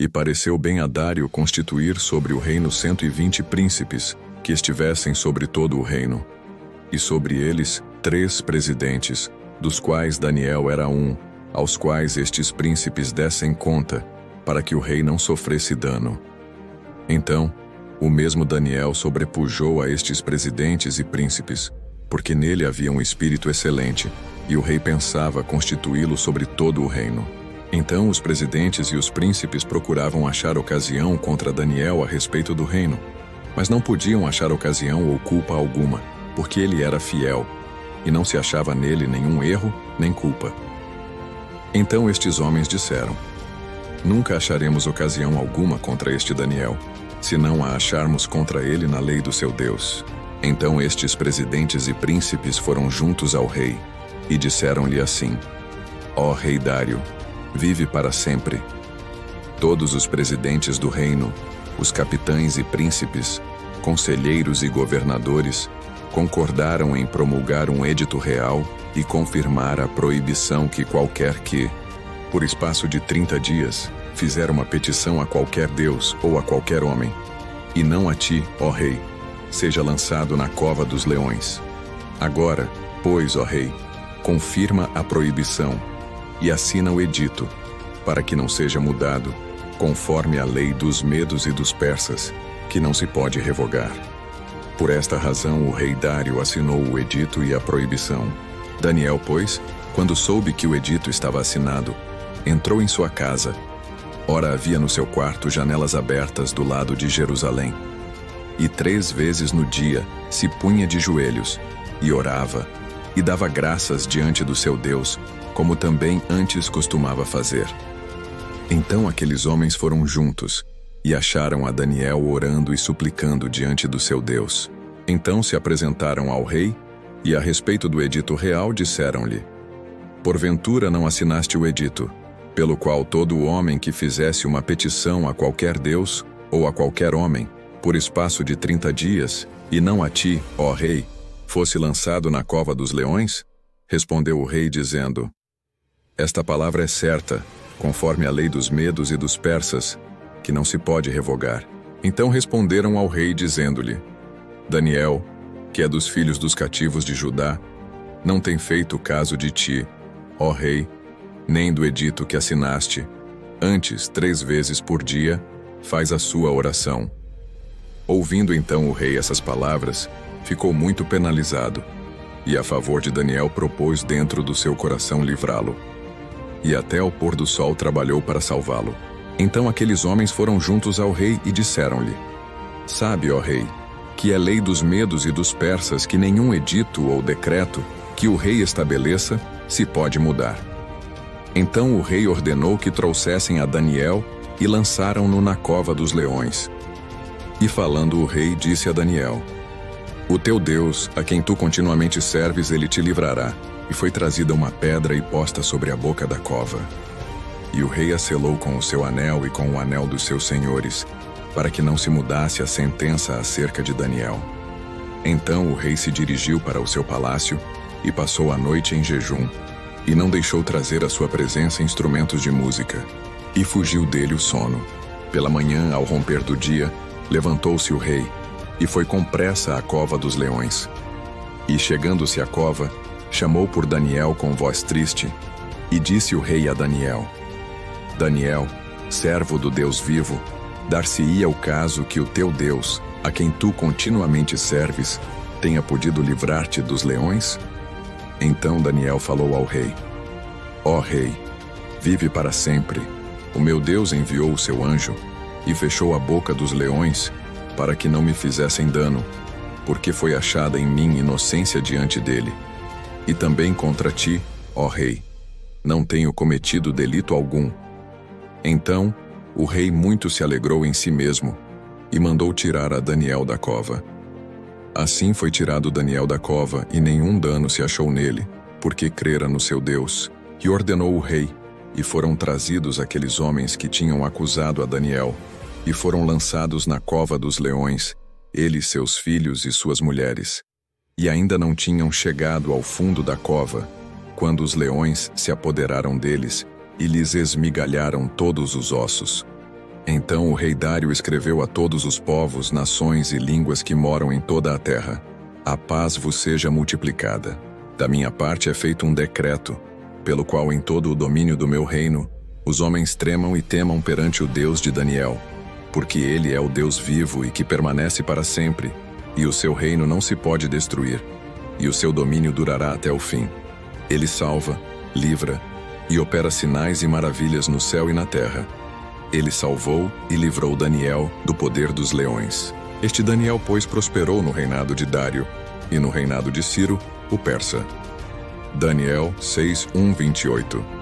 E pareceu bem a Dário constituir sobre o reino 120 príncipes, que estivessem sobre todo o reino. E sobre eles 3 presidentes, dos quais Daniel era um, aos quais estes príncipes dessem conta, para que o rei não sofresse dano. Então, o mesmo Daniel sobrepujou a estes presidentes e príncipes, porque nele havia um espírito excelente, e o rei pensava constituí-lo sobre todo o reino. Então os presidentes e os príncipes procuravam achar ocasião contra Daniel a respeito do reino, mas não podiam achar ocasião ou culpa alguma, porque ele era fiel, e não se achava nele nenhum erro nem culpa. Então estes homens disseram: Nunca acharemos ocasião alguma contra este Daniel, se não a acharmos contra ele na lei do seu Deus. Então estes presidentes e príncipes foram juntos ao rei, e disseram-lhe assim: Ó rei Dário, vive para sempre. Todos os presidentes do reino, os capitães e príncipes, conselheiros e governadores, concordaram em promulgar um edito real e confirmar a proibição que qualquer que, por espaço de 30 dias, fizer uma petição a qualquer Deus ou a qualquer homem, e não a ti, ó rei, seja lançado na cova dos leões. Agora, pois, ó rei, confirma a proibição e assina o edito, para que não seja mudado, conforme a lei dos medos e dos persas, que não se pode revogar. Por esta razão o rei Dário assinou o edito e a proibição. Daniel, pois, quando soube que o edito estava assinado, entrou em sua casa. Ora, havia no seu quarto janelas abertas do lado de Jerusalém. E 3 vezes no dia se punha de joelhos, e orava, e dava graças diante do seu Deus, como também antes costumava fazer. Então aqueles homens foram juntos, e acharam a Daniel orando e suplicando diante do seu Deus. Então se apresentaram ao rei, e a respeito do edito real disseram-lhe: Porventura não assinaste o edito, pelo qual todo homem que fizesse uma petição a qualquer Deus, ou a qualquer homem, por espaço de 30 dias, e não a ti, ó rei, fosse lançado na cova dos leões? Respondeu o rei dizendo: Esta palavra é certa, conforme a lei dos medos e dos persas, que não se pode revogar. Então responderam ao rei dizendo-lhe: Daniel, que é dos filhos dos cativos de Judá, não tem feito caso de ti, ó rei, nem do edito que assinaste. Antes, 3 vezes por dia, faz a sua oração. Ouvindo então o rei essas palavras, ficou muito penalizado, e a favor de Daniel propôs dentro do seu coração livrá-lo. E até ao pôr do sol trabalhou para salvá-lo. Então aqueles homens foram juntos ao rei e disseram-lhe: Sabe, ó rei, que é lei dos medos e dos persas que nenhum edito ou decreto que o rei estabeleça se pode mudar. Então o rei ordenou que trouxessem a Daniel e lançaram-no na cova dos leões. E falando o rei disse a Daniel: O teu Deus, a quem tu continuamente serves, ele te livrará. E foi trazida uma pedra e posta sobre a boca da cova. E o rei a selou com o seu anel e com o anel dos seus senhores, para que não se mudasse a sentença acerca de Daniel. Então o rei se dirigiu para o seu palácio e passou a noite em jejum, e não deixou trazer à sua presença instrumentos de música, e fugiu dele o sono. Pela manhã, ao romper do dia, levantou-se o rei, e foi com pressa à cova dos leões. E chegando-se à cova, chamou por Daniel com voz triste, e disse o rei a Daniel: Daniel, servo do Deus vivo, dar-se-ia o caso que o teu Deus, a quem tu continuamente serves, tenha podido livrar-te dos leões? Então Daniel falou ao rei: Ó rei, vive para sempre. O meu Deus enviou o seu anjo e fechou a boca dos leões para que não me fizessem dano, porque foi achada em mim inocência diante dele. E também contra ti, ó rei, não tenho cometido delito algum. Então o rei muito se alegrou em si mesmo e mandou tirar a Daniel da cova. Assim foi tirado Daniel da cova, e nenhum dano se achou nele, porque crera no seu Deus. E ordenou o rei, e foram trazidos aqueles homens que tinham acusado a Daniel, e foram lançados na cova dos leões, ele, seus filhos e suas mulheres. E ainda não tinham chegado ao fundo da cova, quando os leões se apoderaram deles e lhes esmigalharam todos os ossos. Então o rei Dário escreveu a todos os povos, nações e línguas que moram em toda a terra: a paz vos seja multiplicada. Da minha parte é feito um decreto, pelo qual em todo o domínio do meu reino, os homens tremam e temam perante o Deus de Daniel, porque ele é o Deus vivo e que permanece para sempre, e o seu reino não se pode destruir, e o seu domínio durará até o fim. Ele salva, livra e opera sinais e maravilhas no céu e na terra. Ele salvou e livrou Daniel do poder dos leões. Este Daniel, pois, prosperou no reinado de Dário e no reinado de Ciro, o persa. Daniel 6:1-28.